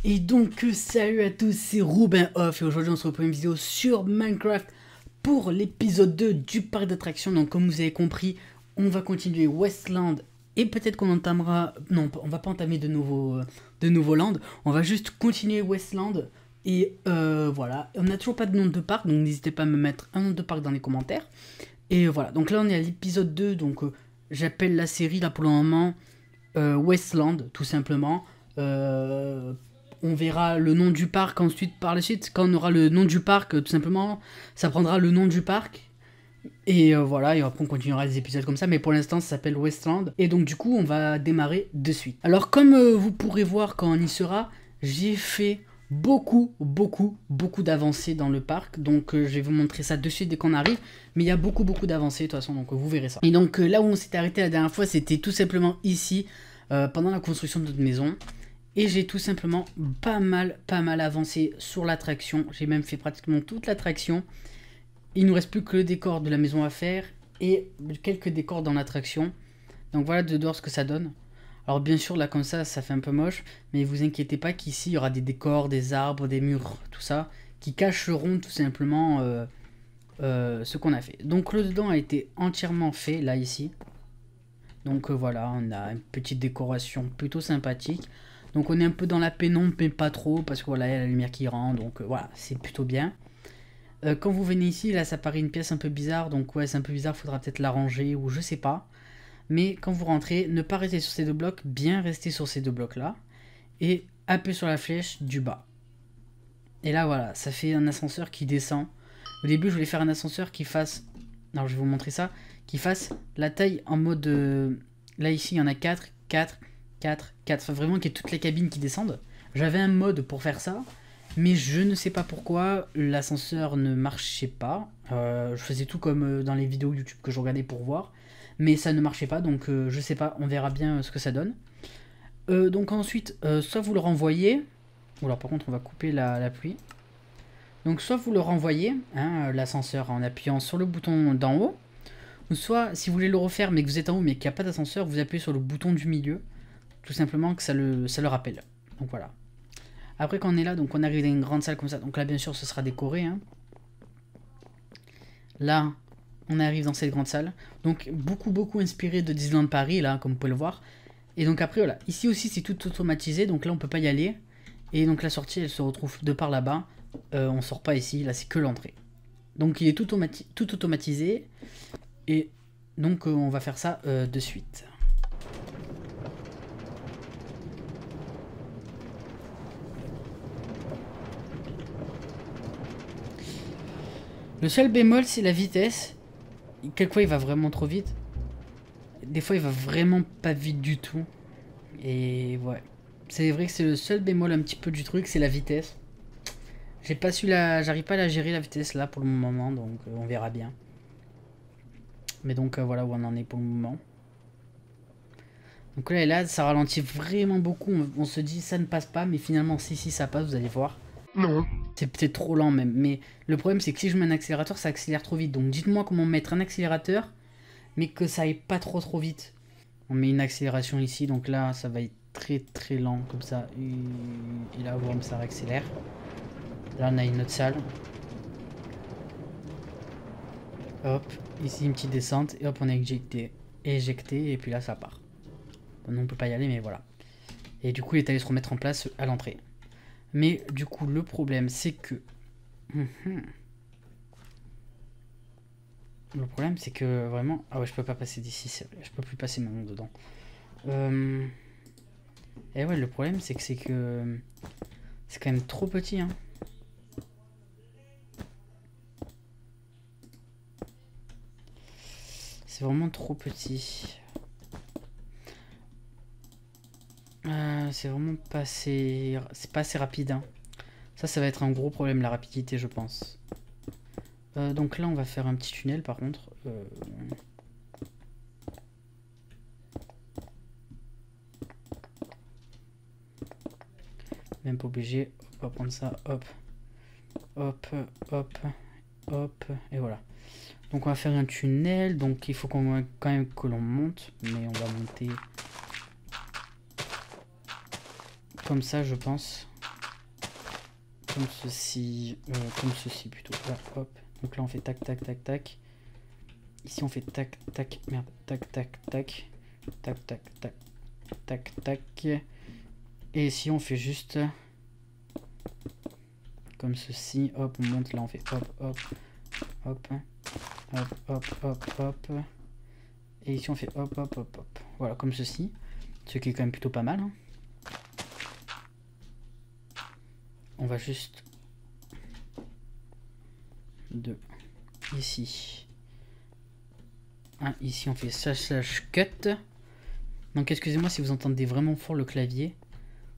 Et donc salut à tous, c'est Robin Off et aujourd'hui on se retrouve pour une vidéo sur Minecraft pour l'épisode 2 du parc d'attractions. Donc comme vous avez compris, on va continuer Westland et peut-être qu'on entamera... Non, on va pas entamer de nouveaux lands, on va juste continuer Westland. Et voilà, on n'a toujours pas de nom de parc, donc n'hésitez pas à me mettre un nom de parc dans les commentaires. Et voilà, donc là on est à l'épisode 2, donc j'appelle la série là pour le moment Westland tout simplement. On verra le nom du parc ensuite par la suite. Quand on aura le nom du parc, tout simplement, ça prendra le nom du parc. Et voilà, et après on continuera les épisodes comme ça. Mais pour l'instant, ça s'appelle Westland. Et donc du coup, on va démarrer de suite. Alors comme vous pourrez voir quand on y sera, j'ai fait beaucoup d'avancées dans le parc. Donc je vais vous montrer ça de suite dès qu'on arrive. Mais il y a beaucoup d'avancées de toute façon, donc vous verrez ça. Et donc là où on s'était arrêté la dernière fois, c'était tout simplement ici, pendant la construction de notre maison. Et j'ai tout simplement pas mal avancé sur l'attraction. J'ai même fait pratiquement toute l'attraction. Il nous reste plus que le décor de la maison à faire et quelques décors dans l'attraction. Donc voilà de dehors ce que ça donne. Alors bien sûr là comme ça fait un peu moche. Mais vous inquiétez pas qu'ici il y aura des décors, des arbres, des murs, tout ça. Qui cacheront tout simplement ce qu'on a fait. Donc le dedans a été entièrement fait là ici. Donc voilà, on a une petite décoration plutôt sympathique. Donc on est un peu dans la pénombre mais pas trop parce que voilà il y a la lumière qui rentre, donc voilà c'est plutôt bien. Quand vous venez ici là ça paraît une pièce un peu bizarre, donc ouais c'est un peu bizarre, faudra peut-être la ranger ou je sais pas. Mais quand vous rentrez, ne pas rester sur ces deux blocs, bien rester sur ces deux blocs là. Et appuyer sur la flèche du bas. Et là voilà, ça fait un ascenseur qui descend. Au début je voulais faire un ascenseur qui fasse, alors je vais vous montrer ça, qui fasse la taille en mode, là ici il y en a 4, 4, 4, 4, enfin vraiment qu'il y ait toutes les cabines qui descendent. J'avais un mode pour faire ça, mais je ne sais pas pourquoi l'ascenseur ne marchait pas. Je faisais tout comme dans les vidéos YouTube que je regardais pour voir, mais ça ne marchait pas, donc je sais pas, on verra bien ce que ça donne. Donc ensuite, soit vous le renvoyez, ou alors par contre on va couper la pluie. Donc soit vous le renvoyez, hein, l'ascenseur en appuyant sur le bouton d'en haut, ou soit si vous voulez le refaire mais que vous êtes en haut mais qu'il n'y a pas d'ascenseur, vous appuyez sur le bouton du milieu. Tout simplement que ça le rappelle. Donc voilà. Après quand on est là, donc on arrive dans une grande salle comme ça. Donc là bien sûr ce sera décoré. Hein. Là on arrive dans cette grande salle. Donc beaucoup inspiré de Disneyland Paris là comme vous pouvez le voir. Et donc après voilà. Ici aussi c'est tout automatisé. Donc là on peut pas y aller. Et donc la sortie elle se retrouve de par là-bas. On sort pas ici. Là c'est que l'entrée. Donc il est tout automatisé. Et donc on va faire ça de suite. Le seul bémol, c'est la vitesse. Quelquefois, il va vraiment trop vite. Des fois, il va vraiment pas vite du tout. Et ouais. C'est vrai que c'est le seul bémol un petit peu du truc, c'est la vitesse. J'arrive pas à la gérer la vitesse là pour le moment, donc on verra bien. Mais donc voilà où on en est pour le moment. Donc là, ça ralentit vraiment beaucoup. On se dit ça ne passe pas, mais finalement si ça passe, vous allez voir. Non. C'est peut-être trop lent même, mais le problème c'est que si je mets un accélérateur, ça accélère trop vite. Donc dites-moi comment mettre un accélérateur, mais que ça aille pas trop vite. On met une accélération ici, donc là ça va être très lent comme ça. Et là, boum, ça accélère. Là on a une autre salle. Hop, ici une petite descente, et hop on a éjecté, et puis là ça part. Bon, on peut pas y aller, mais voilà. Et du coup il est allé se remettre en place à l'entrée. Mais du coup le problème c'est que... Le problème c'est que vraiment... Ah ouais je peux pas passer d'ici, je peux plus passer maintenant dedans. Et ouais le problème c'est que c'est quand même trop petit hein. C'est vraiment trop petit. C'est vraiment pas assez... C'est pas assez rapide hein. Ça va être un gros problème la rapidité je pense. Donc là on va faire un petit tunnel par contre. Même pas obligé. On va prendre ça, hop. Hop. Et voilà. Donc on va faire un tunnel. Donc il faut quand même que l'on monte. Mais on va monter comme ça je pense. comme ceci plutôt. Là, hop. Donc là on fait tac tac tac tac. Ici on fait tac tac merde tac tac tac tac tac tac tac tac. Et ici on fait juste comme ceci. Hop, on monte. Là on fait hop hop hop hop hop hop hop. Et ici on fait hop hop hop hop. Voilà, comme ceci. Ce qui est quand même plutôt pas mal. Hein. On va juste de ici. Ici on fait slash cut. Donc excusez-moi si vous entendez vraiment fort le clavier.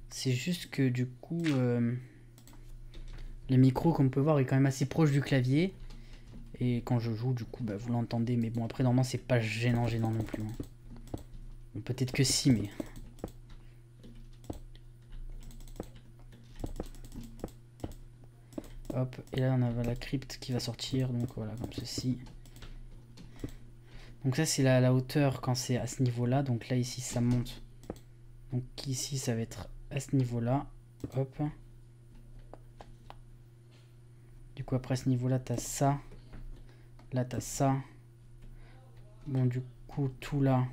C'est juste que du coup le micro, comme on peut voir, est quand même assez proche du clavier. Et quand je joue, du coup, bah, vous l'entendez. Mais bon, après, normalement, c'est pas gênant non plus. Hein. Peut-être que si, mais... Hop, et là, on a la crypte qui va sortir. Donc voilà, comme ceci. Donc ça, c'est la hauteur quand c'est à ce niveau-là. Donc là, ici, ça monte. Donc ici, ça va être à ce niveau-là. Hop. Du coup, après ce niveau-là, t'as ça. Là, t'as ça. Bon, du coup, tout là,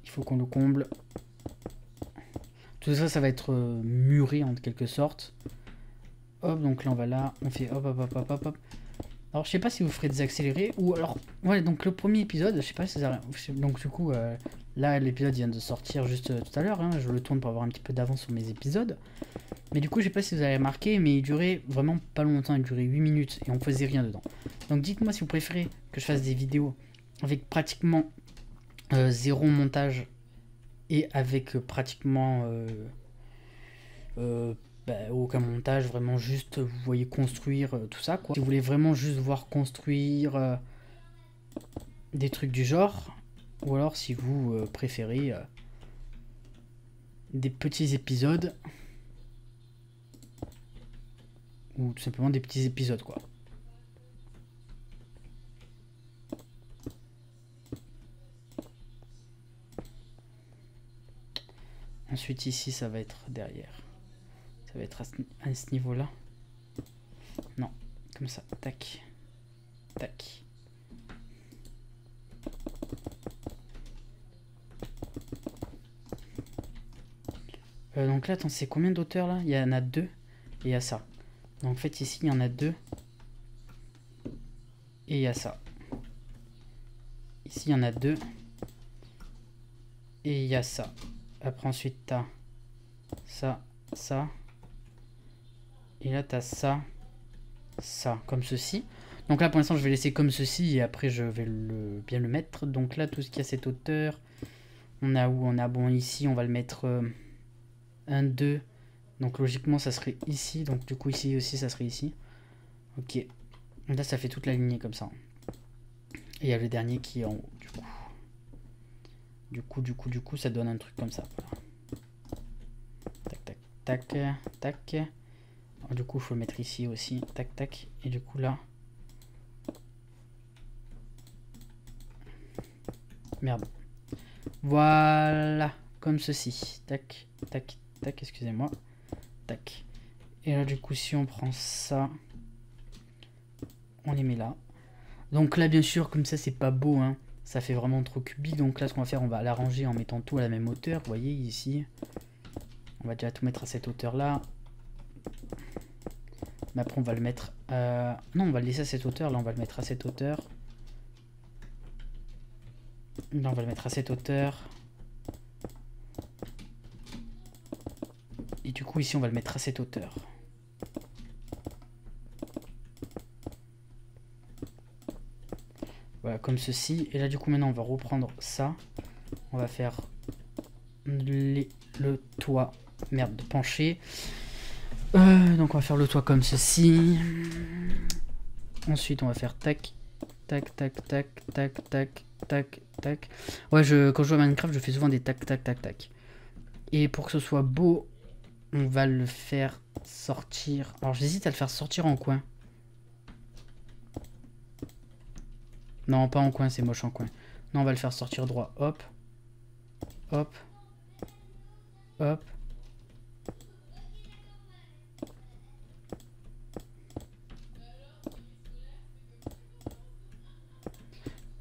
il faut qu'on le comble. Tout ça, ça va être muré en quelque sorte. Hop, donc là, on va là. On fait hop, hop, hop, hop, hop, hop. Alors, je sais pas si vous ferez des accélérés ou alors... Ouais, donc le premier épisode, je sais pas si ça... Donc, du coup, là, l'épisode vient de sortir juste tout à l'heure. Hein. Je le tourne pour avoir un petit peu d'avance sur mes épisodes. Mais du coup, je sais pas si vous avez remarqué, mais il durait vraiment pas longtemps. Il durait 8 minutes et on faisait rien dedans. Donc, dites-moi si vous préférez que je fasse des vidéos avec pratiquement zéro montage et avec pratiquement aucun montage, vraiment juste vous voyez construire tout ça quoi. Si vous voulez vraiment juste voir construire des trucs du genre, ou alors si vous préférez des petits épisodes ou tout simplement des petits épisodes quoi. Ensuite ici ça va être derrière. Ça va être à ce niveau-là. Non, comme ça. Tac. Tac. Donc là, attends, c'est combien d'auteurs là? Il y en a 2 et il y a ça. Donc en fait ici, il y en a 2 et il y a ça. Ici, il y en a 2 et il y a ça. Après ensuite, t'as ça, ça. Et là, t'as ça, ça, comme ceci. Donc là, pour l'instant, je vais laisser comme ceci et après, je vais bien le mettre. Donc là, tout ce qui a cette hauteur, on a où? On a, bon, ici, on va le mettre 1, 2. Donc logiquement, ça serait ici. Donc du coup, ici aussi, ça serait ici. Ok. Là, ça fait toute la lignée comme ça. Et il y a le dernier qui est en haut, du coup. Du coup, ça donne un truc comme ça. Voilà. Tac, tac, tac, tac. Alors, du coup, il faut le mettre ici aussi. Tac, tac. Et du coup, là. Merde. Voilà. Comme ceci. Tac, tac, tac. Excusez-moi. Tac. Et là, du coup, si on prend ça, on les met là. Donc là, bien sûr, comme ça, c'est pas beau, hein. Ça fait vraiment trop cubique. Donc là, ce qu'on va faire, on va l'arranger en mettant tout à la même hauteur. Vous voyez, ici. On va déjà tout mettre à cette hauteur-là. Mais après, on va le mettre... Non, on va le laisser à cette hauteur. Là, on va le mettre à cette hauteur. Là, on va le mettre à cette hauteur. Et du coup, ici, on va le mettre à cette hauteur. Voilà, comme ceci. Et là, du coup, maintenant, on va reprendre ça. On va faire le toit. Merde, penché. Donc, on va faire le toit comme ceci. Ensuite, on va faire tac, tac, tac, tac, tac, tac, tac, tac. Ouais, quand je joue à Minecraft, je fais souvent des tac, tac, tac, tac. Et pour que ce soit beau, on va le faire sortir. Alors, j'hésite à le faire sortir en coin. Non, pas en coin, c'est moche en coin. Non, on va le faire sortir droit. Hop. Hop. Hop.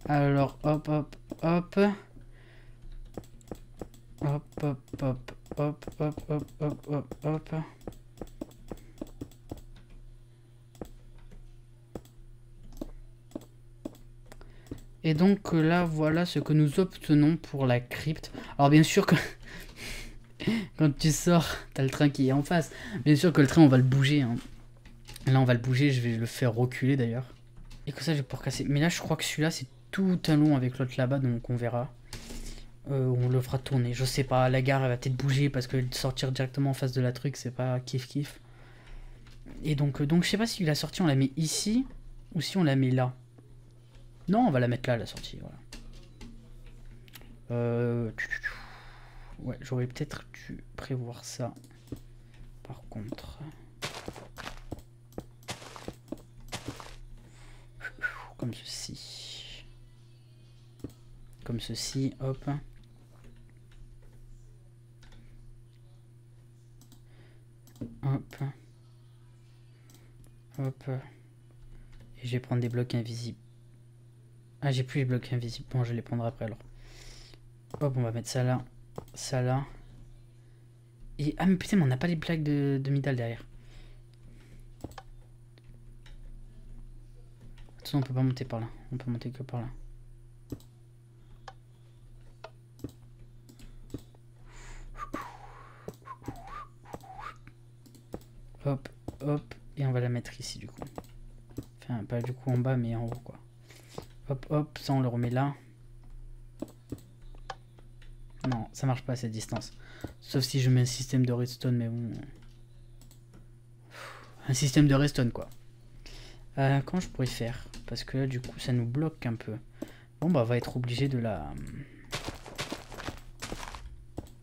Alors, hop, hop, hop. Hop, hop, hop, hop, hop, hop, hop, hop, hop. Et donc là, voilà ce que nous obtenons pour la crypte. Alors bien sûr que quand tu sors, t'as le train qui est en face. Bien sûr que le train, on va le bouger. Hein. Là, on va le bouger, je vais le faire reculer d'ailleurs. Et que ça, je vais pouvoir casser. Mais là, je crois que celui-là, c'est tout un long avec l'autre là-bas, donc on verra. On le fera tourner. Je sais pas, la gare, elle va peut-être bouger parce que sortir directement en face de la truc, c'est pas kiff-kiff. Et donc je sais pas si la sortie, on la met ici ou si on la met là. Non, on va la mettre là, la sortie, voilà. Ouais, j'aurais peut-être dû prévoir ça. Par contre... Comme ceci. Comme ceci, hop. Hop. Hop. Et je vais prendre des blocs invisibles. Ah, j'ai plus les blocs invisibles. Bon, je vais les prendre après alors. Hop, on va mettre ça là. Ça là. Et... Ah, mais putain, mais on n'a pas les plaques de métal derrière. Attention, on peut pas monter par là. On peut monter que par là. Hop, hop. Et on va la mettre ici du coup. Enfin, pas du coup en bas, mais en haut quoi. Hop, hop. Ça, on le remet là. Non, ça marche pas à cette distance. Sauf si je mets un système de redstone, mais bon. Un système de redstone quoi. Comment je pourrais faire? Parce que là, du coup, ça nous bloque un peu. Bon, bah, on va être obligé de la...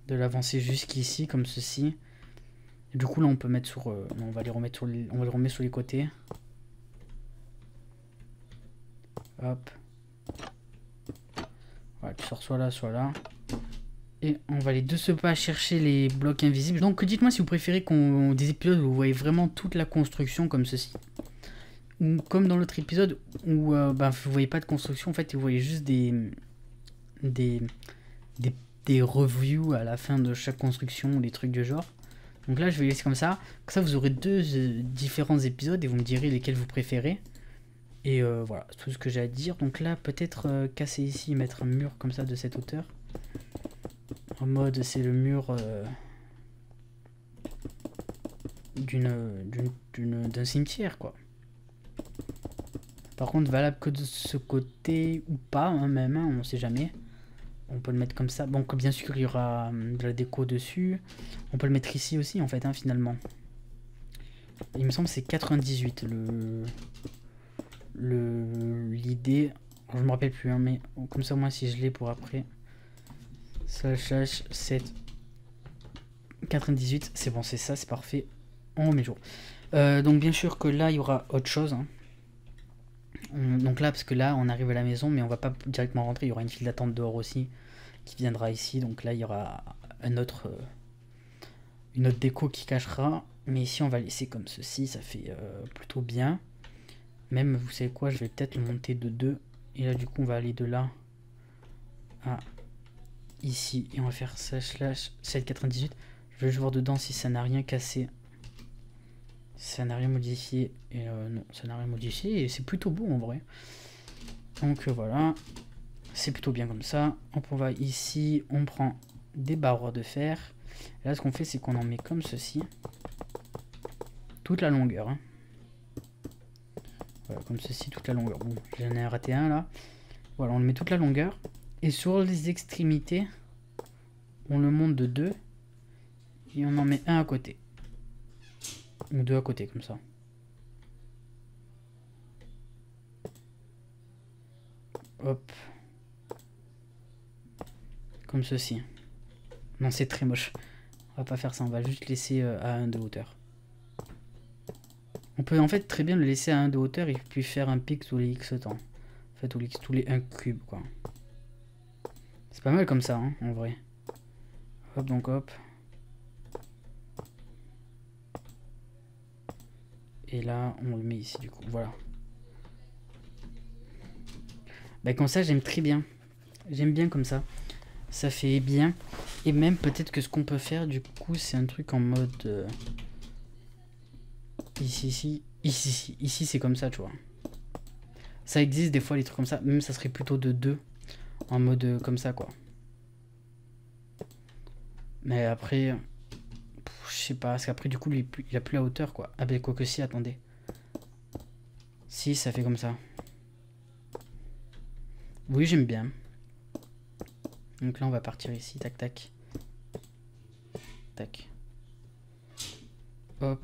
de l'avancer jusqu'ici, comme ceci. Et du coup, là, on peut mettre sur... non, on va les remettre sur les... on va les remettre sur les côtés. Hop. Voilà, tu sors soit là, soit là. Et on va aller de ce pas chercher les blocs invisibles. Donc, dites-moi si vous préférez qu'on des épisodes où vous voyez vraiment toute la construction comme ceci. Ou comme dans l'autre épisode où bah, vous voyez pas de construction, en fait, vous voyez juste des reviews à la fin de chaque construction ou des trucs du genre. Donc là, je vais laisser comme ça. Comme ça, vous aurez deux différents épisodes et vous me direz lesquels vous préférez. Et voilà, c'est tout ce que j'ai à dire. Donc là, peut-être casser ici, mettre un mur comme ça de cette hauteur. En mode, c'est le mur d'un cimetière, quoi. Par contre, valable que de ce côté ou pas, hein, même, hein, on sait jamais. On peut le mettre comme ça. Bon, bien sûr, il y aura de la déco dessus. On peut le mettre ici aussi, en fait, hein, finalement. Il me semble que c'est 98 l'idée. Je me rappelle plus, hein, mais comme ça, moi, si je l'ai pour après. Slash 7 98, c'est bon, c'est ça, c'est parfait. On met jour. Donc, bien sûr que là, il y aura autre chose. Hein. Donc là, parce que là, on arrive à la maison, mais on va pas directement rentrer. Il y aura une file d'attente dehors aussi qui viendra ici. Donc là, il y aura une autre déco qui cachera. Mais ici, on va laisser comme ceci. Ça fait plutôt bien. Même, vous savez quoi, je vais peut-être le monter de 2. Et là, du coup, on va aller de là à ici. Et on va faire slash 798. Je vais voir dedans si ça n'a rien cassé. Ça n'a rien modifié. Et non, ça n'a rien modifié. Et c'est plutôt beau en vrai. Donc voilà. C'est plutôt bien comme ça. Hop, on va ici. On prend des barres de fer. Et là, ce qu'on fait, c'est qu'on en met comme ceci. Toute la longueur. Hein. Voilà, comme ceci, toute la longueur. Bon, j'en ai raté un là. Voilà, on le met toute la longueur. Et sur les extrémités, on le monte de 2. Et on en met un à côté. Ou 2 à côté, comme ça. Hop. Comme ceci. Non, c'est très moche. On va pas faire ça, on va juste laisser à 1 de hauteur. On peut en fait très bien le laisser à 1 de hauteur et puis faire un pic tous les X temps. En fait, tous les 1 cube, quoi. C'est pas mal comme ça, hein, en vrai. Hop, donc hop. Et là, on le met ici, du coup. Voilà. Bah comme ça j'aime très bien. J'aime bien comme ça. Ça fait bien. Et même peut-être que ce qu'on peut faire du coup c'est un truc en mode... Ici c'est comme ça tu vois. Ça existe des fois les trucs comme ça. Même ça serait plutôt de 2. En mode comme ça quoi. Mais après... je sais pas. Parce qu'après du coup lui, il a plus la hauteur quoi. Ah bah quoi que si, attendez. Si ça fait comme ça. Oui j'aime bien. Donc là on va partir ici. Tac tac. Tac. Hop.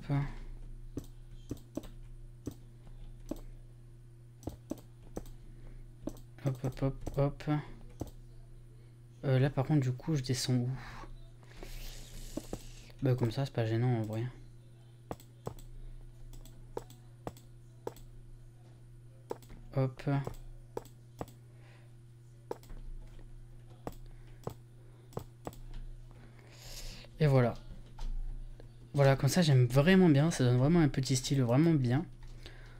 Hop, hop, hop, hop. Là, par contre, du coup, je descends où? Bah, comme ça, c'est pas gênant en vrai. Hop. Et voilà. Voilà, comme ça, j'aime vraiment bien. Ça donne vraiment un petit style vraiment bien.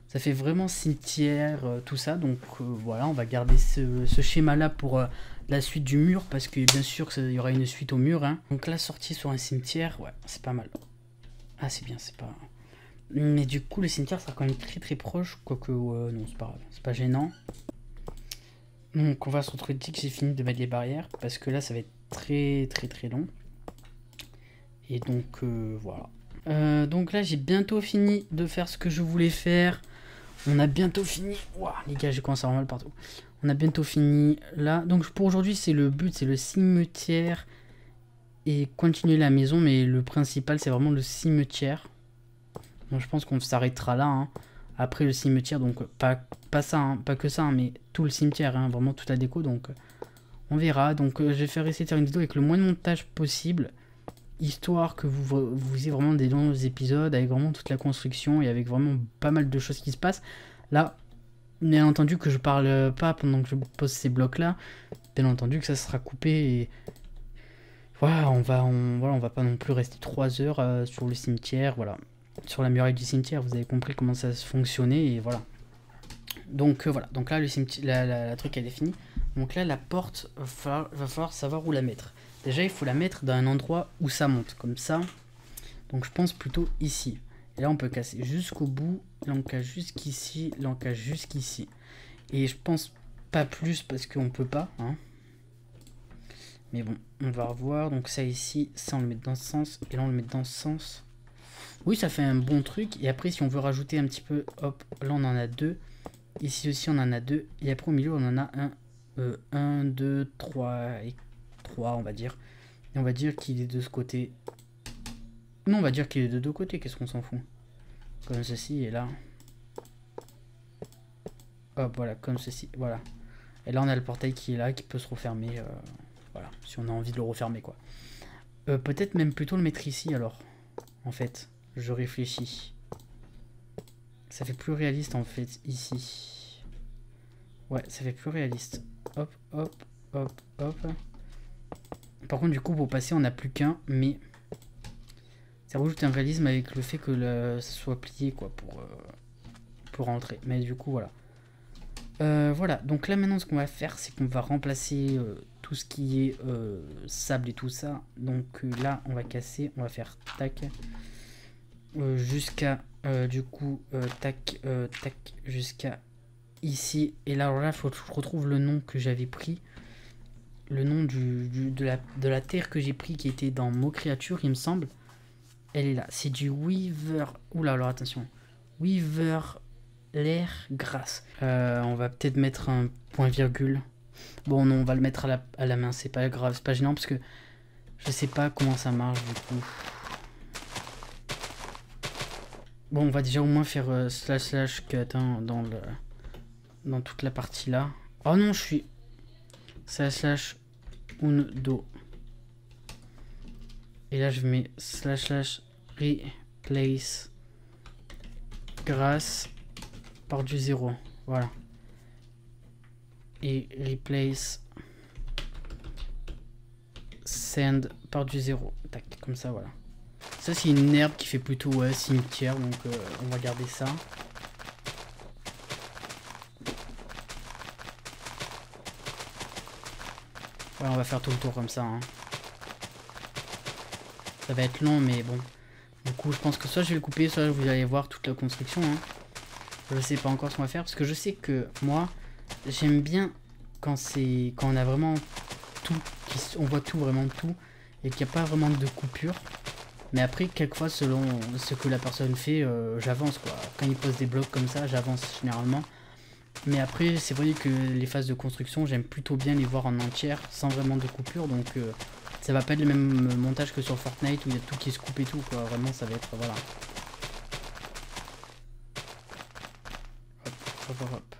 Ça fait vraiment cimetière, tout ça. Donc voilà, on va garder ce schéma-là pour la suite du mur. Parce que bien sûr, il y aura une suite au mur. Hein. Donc la sortie sur un cimetière, ouais, c'est pas mal. Ah, c'est bien, c'est pas... Mais du coup, le cimetière sera quand même très très proche. Quoique, non, c'est pas grave. C'est pas gênant. Donc on va se retrouver dès que j'ai fini de mettre les barrières. Parce que là, ça va être très très très long. Et donc, voilà. Donc là, j'ai bientôt fini de faire ce que je voulais faire. On a bientôt fini. Ouah, les gars, j'ai commencé à avoir mal partout. On a bientôt fini là. Donc pour aujourd'hui, c'est le but, c'est le cimetière et continuer la maison. Mais le principal, c'est vraiment le cimetière. Donc je pense qu'on s'arrêtera là. Hein. Après le cimetière, donc pas ça, hein, pas que ça, hein, mais tout le cimetière, hein, vraiment toute la déco. Donc on verra. Donc je vais essayer de faire une vidéo avec le moins de montage possible. Histoire que vous ayez vraiment des longs épisodes avec vraiment toute la construction et avec vraiment pas mal de choses qui se passent. Là, bien entendu que je parle pas pendant que je pose ces blocs là. Bien entendu que ça sera coupé et voilà, on va pas non plus rester 3 heures sur le cimetière, voilà. Sur la muraille du cimetière, vous avez compris comment ça fonctionnait et voilà. Donc voilà, donc là le cimetière, la truc elle est finie. Donc là la porte, va falloir savoir où la mettre. Déjà, il faut la mettre dans un endroit où ça monte, comme ça. Donc, je pense plutôt ici. Et là, on peut casser jusqu'au bout. Là, on casse jusqu'ici. Là, on casse jusqu'ici. Et je pense pas plus parce qu'on peut pas. Hein. Mais bon, on va revoir. Donc, ça ici, ça, on le met dans ce sens. Et là, on le met dans ce sens. Oui, ça fait un bon truc. Et après, si on veut rajouter un petit peu, hop, là, on en a 2. Ici aussi, on en a 2. Et après, au milieu, on en a 1, 2, 3 et 3 on va dire. Et on va dire qu'il est de ce côté. Non, on va dire qu'il est de deux côtés, qu'est-ce qu'on s'en fout. Comme ceci, et là. Hop, voilà, comme ceci, voilà. Et là, on a le portail qui est là, qui peut se refermer. Voilà, si on a envie de le refermer, quoi. Peut-être même plutôt le mettre ici, alors. En fait, je réfléchis. Ça fait plus réaliste, en fait, ici. Ouais, ça fait plus réaliste. Hop, hop, hop, hop. Par contre, du coup, pour passer, on n'a plus qu'un, mais ça rajoute un réalisme avec le fait que ça soit plié, quoi, pour rentrer. Mais du coup, voilà. Voilà, donc là, maintenant, ce qu'on va faire, c'est qu'on va remplacer tout ce qui est sable et tout ça. Donc là, on va casser, on va faire tac. Jusqu'à, du coup, tac, tac, jusqu'à ici. Et là, alors là, il faut que je retrouve le nom que j'avais pris. Le nom de la terre que j'ai pris qui était dans Mots Créatures, il me semble. Elle est là. C'est du Weaver. Oula, alors attention. Weaver l'air grasse. On va peut-être mettre un point virgule. Bon, non, on va le mettre à la main. C'est pas grave, c'est pas gênant parce que je sais pas comment ça marche du coup. Bon, on va déjà au moins faire slash cut hein, dans toute la partie là. Oh non, je suis slash undo. Et là, je mets slash replace grass par du 0. Voilà. Et replace sand par du 0. Tac, comme ça, voilà. Ça, c'est une herbe qui fait plutôt cimetière, donc on va garder ça. Ouais, on va faire tout le tour comme ça. Hein. Ça va être long, mais bon. Du coup, je pense que soit je vais le couper, soit vous allez voir toute la construction. Hein. Je sais pas encore ce qu'on va faire, parce que je sais que moi, j'aime bien quand on a vraiment tout, on voit tout, vraiment tout, et qu'il n'y a pas vraiment de coupure. Mais après, quelquefois, selon ce que la personne fait, j'avance quoi. Quand il pose des blocs comme ça, j'avance généralement. Mais après, c'est vrai que les phases de construction, j'aime plutôt bien les voir en entière, sans vraiment de coupure. Donc, ça va pas être le même montage que sur Fortnite où il y a tout qui se coupe et tout, quoi. Vraiment, ça va être, voilà. Hop, hop, hop.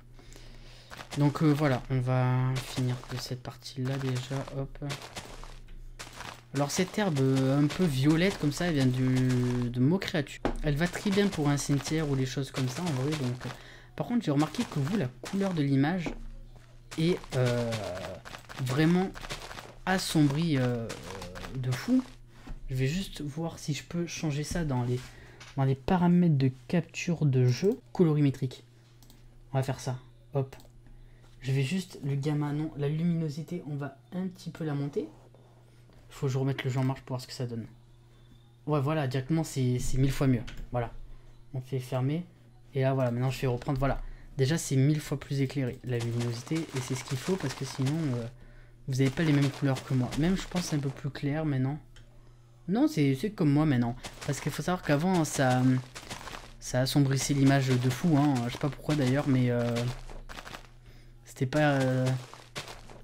Donc, voilà, on va finir de cette partie-là déjà, hop. Alors cette herbe un peu violette comme ça, elle vient de Mot Créature. Elle va très bien pour un cimetière ou des choses comme ça en vrai. Donc, par contre j'ai remarqué que vous, la couleur de l'image est vraiment assombrie de fou. Je vais juste voir si je peux changer ça dans les paramètres de capture de jeu colorimétrique. On va faire ça, hop. Je vais juste, le gamma, non, la luminosité, on va un petit peu la monter. Il faut que je remette le jeu en marche pour voir ce que ça donne. Ouais, voilà, directement, c'est 1000 fois mieux. Voilà. On fait fermer. Et là, voilà, maintenant je fais reprendre. Voilà. Déjà, c'est 1000 fois plus éclairé, la luminosité. Et c'est ce qu'il faut parce que sinon, vous n'avez pas les mêmes couleurs que moi. Même, je pense, c'est un peu plus clair maintenant. Non, c'est comme moi maintenant. Parce qu'il faut savoir qu'avant, ça assombrissait l'image de fou. Hein. Je sais pas pourquoi d'ailleurs, mais c'était pas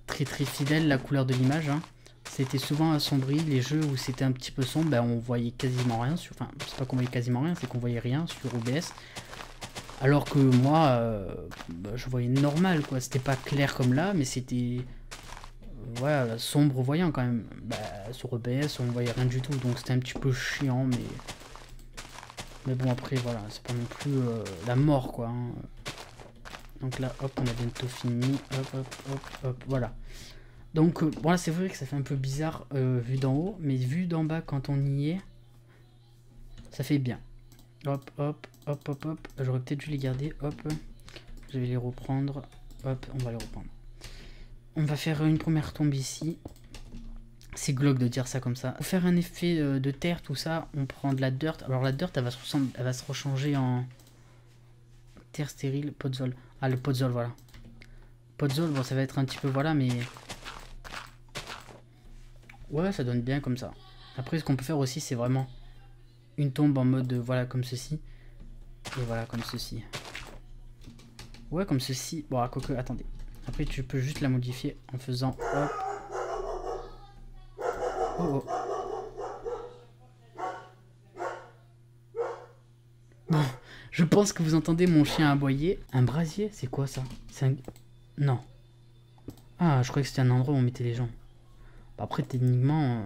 très fidèle la couleur de l'image. Hein. C'était souvent assombri, les jeux où c'était un petit peu sombre, ben on voyait quasiment rien. Enfin, c'est pas qu'on voyait quasiment rien, c'est qu'on voyait rien sur OBS. Alors que moi, je voyais normal, quoi. C'était pas clair comme là, mais c'était voilà, sombre voyant quand même. Bah, sur OBS, on voyait rien du tout, donc c'était un petit peu chiant, mais bon, après, voilà, c'est pas non plus la mort, quoi. Hein. Donc là, hop, on a bientôt fini. Hop, hop, hop, hop, voilà. Donc, bon là c'est vrai que ça fait un peu bizarre vu d'en haut, mais vu d'en bas quand on y est, ça fait bien. Hop, hop, hop, hop, hop. J'aurais peut-être dû les garder, hop. Je vais les reprendre, hop, on va les reprendre. On va faire une première tombe ici. C'est glauque de dire ça comme ça. Pour faire un effet de terre, tout ça, on prend de la dirt. Alors la dirt, elle va se rechanger en terre stérile, podzol. Ah, le podzol, voilà. Podzol, bon, ça va être un petit peu, voilà, mais... Ouais, ça donne bien comme ça. Après, ce qu'on peut faire aussi, c'est vraiment une tombe en mode, voilà, comme ceci. Et voilà, comme ceci. Ouais, comme ceci. Bon, quoique, attendez. Après, tu peux juste la modifier en faisant, hop. Oh, oh. Bon, je pense que vous entendez mon chien aboyer. Un brasier, c'est quoi ça? C'est un... Non. Ah, je croyais que c'était un endroit où on mettait les gens. Après, techniquement,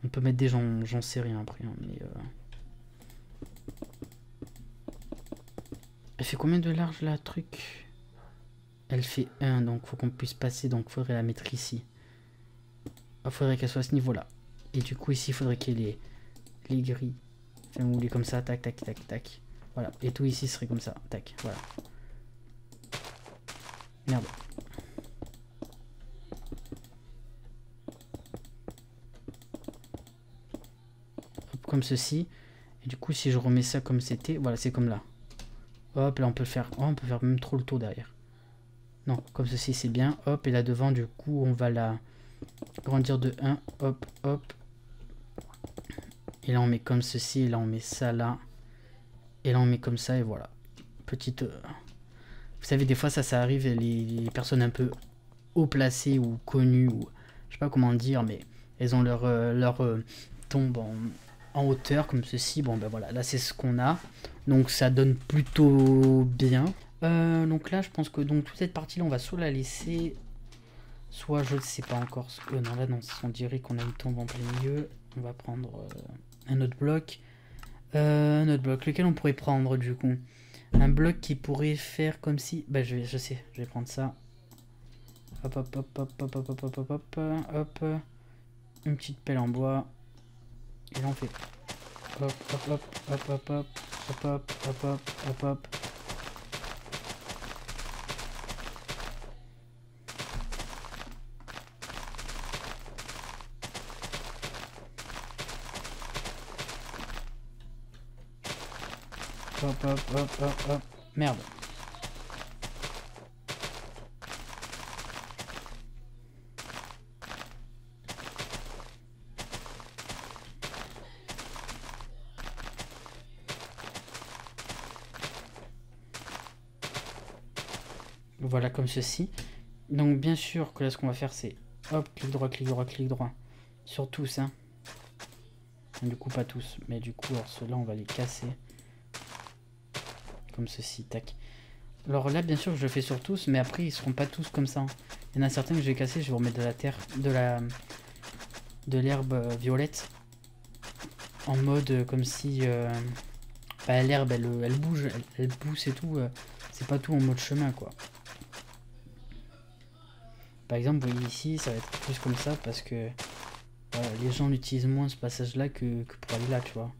on peut mettre des gens, j'en sais rien après. Hein, mais elle fait combien de large la truc? Elle fait 1, donc faut qu'on puisse passer, donc faudrait la mettre ici. Il faudrait qu'elle soit à ce niveau-là. Et du coup, ici, il faudrait qu'il y ait les grilles. Enfin, vous voulez comme ça, tac, tac, tac, tac. Voilà, et tout ici serait comme ça, tac, voilà. Merde. Comme ceci, et du coup si je remets ça comme c'était, voilà, c'est comme là. Hop, là on peut faire, oh, on peut faire même trop le tour derrière. Non, comme ceci c'est bien. Hop, et là devant du coup on va la grandir de 1. Hop, hop. Et là on met comme ceci, et là on met ça là. Et là on met comme ça, et voilà. Petite... Vous savez, des fois ça arrive, les personnes un peu haut placées ou connues, ou je sais pas comment dire, mais elles ont leur tombe en hauteur comme ceci. Bon ben voilà, là c'est ce qu'on a, donc ça donne plutôt bien. Donc là je pense que donc toute cette partie là on va soit la laisser, soit je ne sais pas encore ce que... non là non, on dirait qu'on a une tombe en plein milieu. On va prendre un autre bloc, lequel on pourrait prendre du coup, un bloc qui pourrait faire comme si, bah je sais, je vais prendre ça. Hop hop hop hop hop hop hop hop hop hop, une petite pelle en bois. Et là on fait hop hop hop hop hop hop hop hop hop hop hop hop. Hop, hop, hop, hop, hop. Merde. Voilà, comme ceci. Donc bien sûr que là ce qu'on va faire c'est hop, clic droit, clic droit, clic droit. Sur tous, hein. Du coup pas tous, mais du coup alors ceux-là on va les casser. Comme ceci, tac. Alors là bien sûr je le fais sur tous, mais après ils seront pas tous comme ça, hein. Il y en a certains que je vais casser, je vais remettre de la terre, de l'herbe violette. En mode comme si bah, l'herbe elle bouge, elle pousse et tout. C'est pas tout en mode chemin quoi. Par exemple, vous voyez ici, ça va être plus comme ça parce que les gens utilisent moins ce passage-là que pour aller là, tu vois.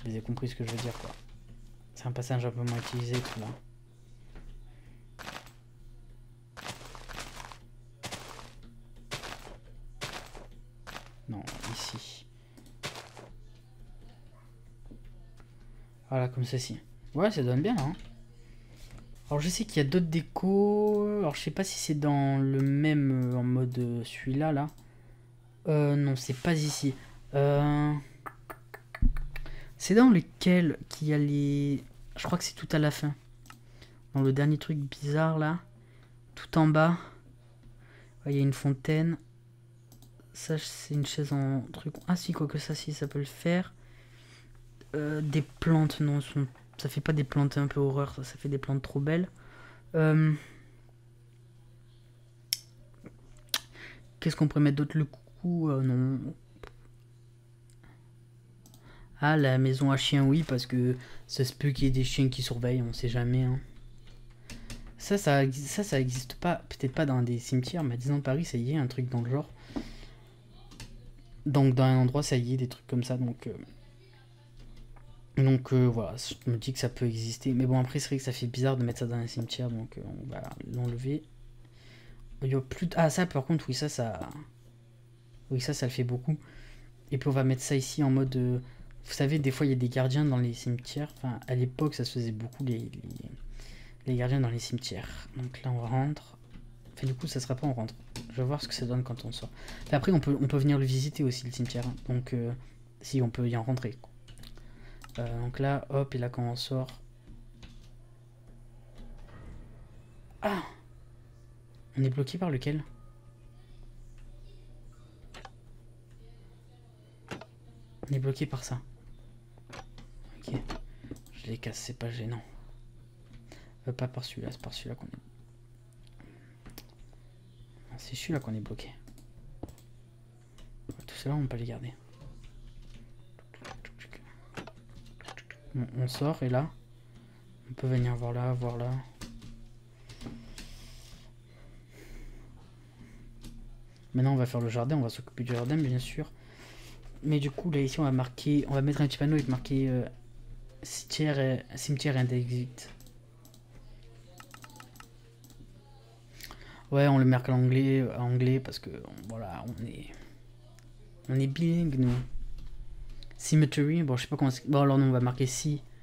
Vous avez compris ce que je veux dire, quoi. C'est un passage un peu moins utilisé, tout là. Non, ici. Voilà, comme ceci. Ouais, ça donne bien, hein. Alors, je sais qu'il y a d'autres décos. Alors, je sais pas si c'est dans le même en mode celui-là, là. Non, c'est pas ici. C'est dans lequel qu'il y a les... Je crois que c'est tout à la fin. Dans le dernier truc bizarre, là. Tout en bas. Il y a une fontaine. Ça, c'est une chaise en truc... Ah si, quoi que ça, si, ça peut le faire. Des plantes, non. Ça fait pas des plantes un peu horreur. Ça fait des plantes trop belles. Qu'est-ce qu'on pourrait mettre d'autre? Le coucou, non. Ah, la maison à chiens, oui, parce que ça se peut qu'il y ait des chiens qui surveillent, on sait jamais. Hein. Ça existe pas, peut-être pas dans des cimetières, mais à Disneyland Paris, ça y est, un truc dans le genre. Donc, dans un endroit, ça y est, des trucs comme ça, donc voilà, je me dis que ça peut exister. Mais bon, après, c'est vrai que ça fait bizarre de mettre ça dans un cimetière, donc on va l'enlever. Il y a plus de... Ah, ça, par contre, oui, oui, ça le fait beaucoup. Et puis, on va mettre ça ici en mode... Vous savez, des fois, il y a des gardiens dans les cimetières. Enfin, à l'époque, ça se faisait beaucoup, les gardiens dans les cimetières. Donc là, on rentre. Enfin, du coup, ça sera pas on rentre. Je vais voir ce que ça donne quand on sort. Enfin, après, on peut venir le visiter aussi, le cimetière. Hein. Donc, si, on peut y en rentrer. Donc là, hop, et là, quand on sort... Ah! On est bloqué par lequel? On est bloqué par ça. Ok. Je les casse, c'est pas gênant. Pas par celui-là, c'est par celui-là qu'on est... C'est celui-là qu'on est bloqué. Tout cela, on peut les garder. On sort et là, on peut venir voir là, voir là. Maintenant, on va faire le jardin, on va s'occuper du jardin, bien sûr. Mais du coup, là, ici, on va mettre un petit panneau avec marqué cimetière and exit. Ouais, on le marque à anglais parce que, voilà, on est bilingue, nous. Cemetery, bon, je sais pas comment c'est... Bon, alors, non, on va marquer cimetière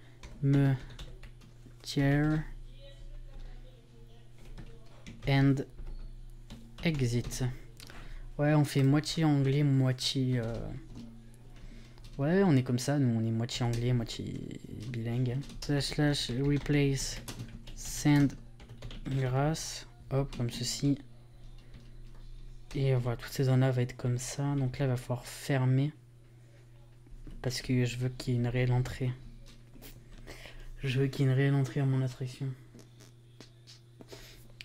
and exit. Ouais, on fait moitié anglais, moitié... Ouais, on est comme ça, nous, on est moitié anglais, moitié bilingue. Slash replace sand grass. Hop, comme ceci. Et voilà, toutes ces zones-là vont être comme ça. Donc là, il va falloir fermer. Parce que je veux qu'il y ait une réelle entrée. Je veux qu'il y ait une réelle entrée à mon attraction.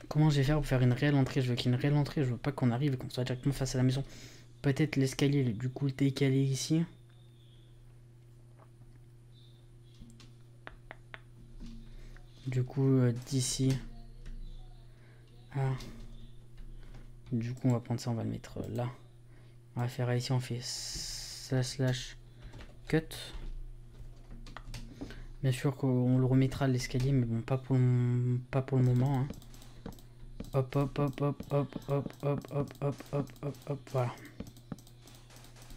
Comment je vais faire pour faire une réelle entrée? Je veux qu'il y ait une réelle entrée. Je veux pas qu'on arrive et qu'on soit directement face à la maison. Peut-être l'escalier, du coup, le décalé ici. Du coup, d'ici. Ah. Du coup, on va prendre ça, on va le mettre là. On va faire ici, on fait slash cut. Bien sûr qu'on le remettra à l'escalier, mais bon, pas pour le moment. Hein. Hop, hop, hop, hop, hop, hop, hop, hop, hop, hop, hop, hop, voilà.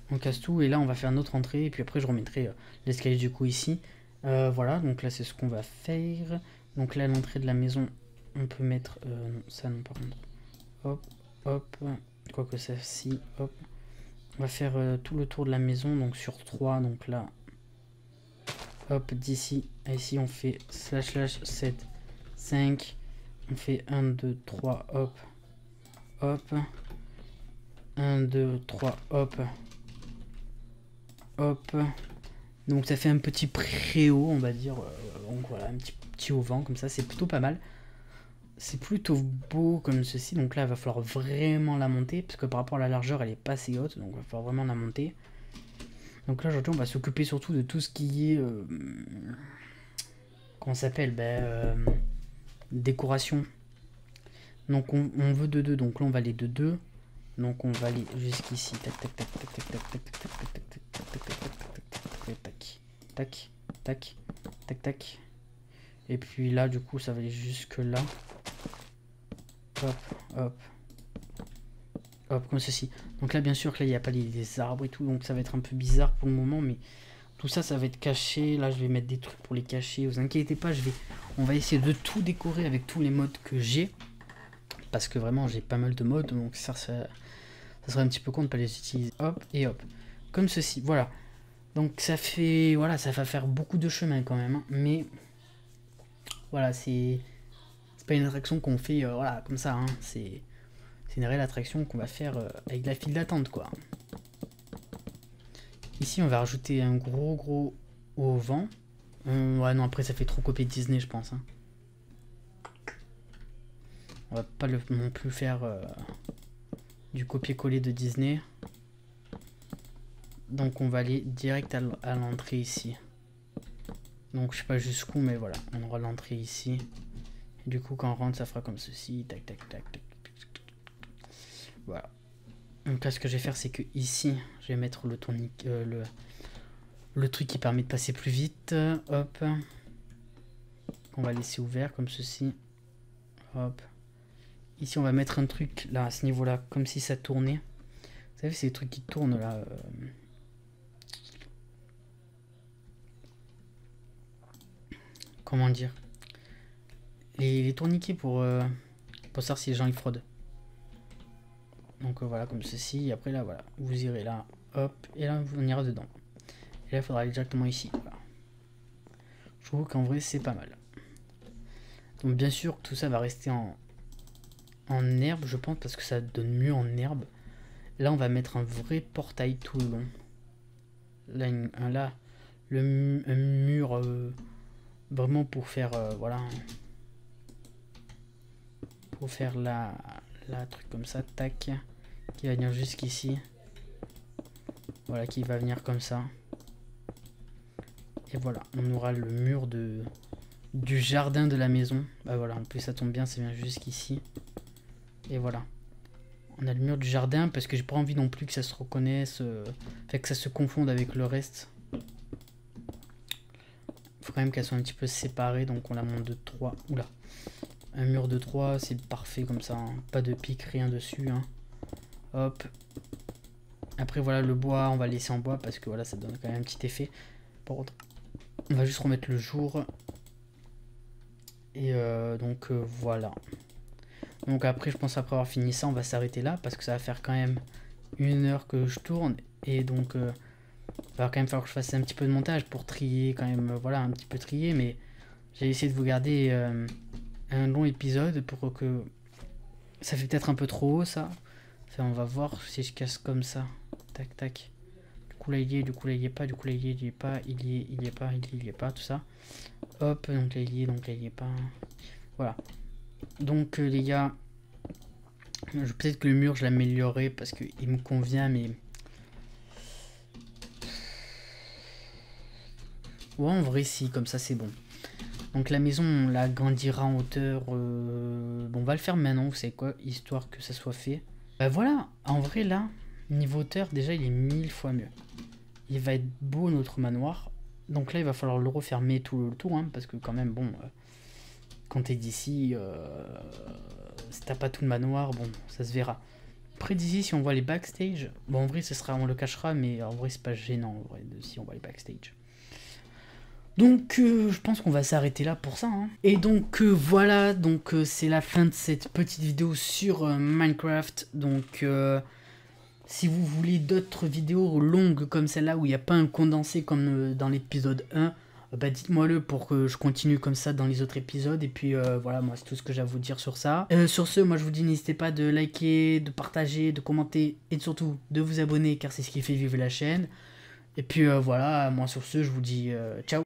On casse tout et là, on va faire notre entrée et puis après, je remettrai l'escalier du coup ici. Voilà, donc là c'est ce qu'on va faire. Donc là, à l'entrée de la maison, on peut mettre... non, ça non, par contre. Hop, hop. Quoique ça, si, hop. On va faire tout le tour de la maison, donc sur 3. Donc là, hop, d'ici à ici, on fait slash slash 7, 5. On fait 1, 2, 3, hop, hop. 1, 2, 3, hop. Hop. Donc ça fait un petit préau, on va dire. Donc voilà, un petit auvent, comme ça, c'est plutôt pas mal. C'est plutôt beau comme ceci. Donc là, il va falloir vraiment la monter, parce que par rapport à la largeur, elle est pas assez haute. Donc il va falloir vraiment la monter. Donc là, aujourd'hui, on va s'occuper surtout de tout ce qui est... comment ça s'appelle, décoration. Donc on veut de 2, donc là on va aller de 2. Donc on va aller jusqu'ici. Tac tac tac tac tac tac tac tac tac tac tac tac tac tac tac tac. Et puis là du coup ça va aller jusque là. Hop hop hop comme ceci. Donc là bien sûr que là il n'y a pas les arbres et tout, donc ça va être un peu bizarre pour le moment, mais tout ça ça va être caché. Là je vais mettre des trucs pour les cacher, vous inquiétez pas, on va essayer de tout décorer avec tous les modes que j'ai, parce que vraiment j'ai pas mal de modes, donc ça serait un petit peu con de pas les utiliser. Hop et hop comme ceci, voilà. Donc ça fait, voilà, ça va faire beaucoup de chemin quand même, hein, mais voilà, c'est pas une attraction qu'on fait voilà comme ça, hein, c'est une réelle attraction qu'on va faire avec la file d'attente quoi. Ici on va rajouter un gros auvent. Ouais non, après ça fait trop copier Disney je pense, hein. On va pas non plus faire du copier-coller de Disney. Donc on va aller direct à l'entrée ici. Donc je sais pas jusqu'où, mais voilà, on aura l'entrée ici. Et du coup quand on rentre ça fera comme ceci. Tac tac tac tac. Voilà. Donc là ce que je vais faire c'est que ici je vais mettre le tourniquet, le truc qui permet de passer plus vite. Hop. On va laisser ouvert comme ceci. Hop. Ici on va mettre un truc là à ce niveau là comme si ça tournait. Vous savez c'est les trucs qui tournent là. Comment dire, les tourniquets pour savoir si les gens ils fraudent. Donc voilà comme ceci. Et après là voilà, vous irez là, hop, et là on ira dedans. Et là il faudra aller directement ici. Voilà. Je trouve qu'en vrai c'est pas mal. Donc bien sûr tout ça va rester en herbe je pense, parce que ça donne mieux en herbe. Là on va mettre un vrai portail tout le long. Là, un mur vraiment pour faire voilà, pour faire la truc comme ça, tac, qui va venir jusqu'ici, voilà, qui va venir comme ça, et voilà, on aura le mur du jardin de la maison. Bah voilà, en plus ça tombe bien, ça vient jusqu'ici, et voilà, on a le mur du jardin, parce que j'ai pas envie non plus que ça se reconnaisse, fait que ça se confonde avec le reste. Faut quand même qu'elles soient un petit peu séparées, donc on la monte de 3. Oula, un mur de 3, c'est parfait comme ça, hein. Pas de pic, rien dessus, hein. Hop. Après voilà, le bois, on va laisser en bois parce que voilà, ça donne quand même un petit effet. Par contre, on va juste remettre le jour. Et donc voilà. Donc après, je pense après avoir fini ça, on va s'arrêter là parce que ça va faire quand même 1 heure que je tourne. Et donc il va quand même falloir que je fasse un petit peu de montage pour trier quand même, voilà, un petit peu trier. Mais j'ai essayé de vous garder un long épisode pour que... Ça fait peut-être un peu trop haut ça. Enfin, on va voir si je casse comme ça. Tac tac. Du coup là il y est, du coup là il y est pas, du coup là il y est pas, il y est pas, il y est pas, tout ça. Hop, donc là il y est, donc là il y est pas. Voilà. Donc les gars, peut-être que le mur je l'améliorerai parce qu'il me convient, mais... Ouais, en vrai si, comme ça c'est bon. Donc la maison on l'agrandira en hauteur. Bon, on va le faire maintenant, vous savez quoi, histoire que ça soit fait. Bah voilà, en vrai là, niveau hauteur déjà il est 1000 fois mieux. Il va être beau notre manoir. Donc là il va falloir le refermer tout le tour, hein, parce que quand même bon, quand t'es d'ici, si t'as pas tout le manoir, bon ça se verra. Près d'ici si on voit les backstage, bon en vrai ce sera, on le cachera, mais en vrai c'est pas gênant en vrai, si on voit les backstage. Donc je pense qu'on va s'arrêter là pour ça. Hein. Et donc voilà, donc c'est la fin de cette petite vidéo sur Minecraft. Donc si vous voulez d'autres vidéos longues comme celle-là où il n'y a pas un condensé comme dans l'épisode 1, bah dites-moi le pour que je continue comme ça dans les autres épisodes. Et puis voilà, moi c'est tout ce que j'ai à vous dire sur ça. Sur ce, moi je vous dis n'hésitez pas de liker, de partager, de commenter et surtout de vous abonner car c'est ce qui fait vivre la chaîne. Et puis voilà, moi sur ce je vous dis ciao.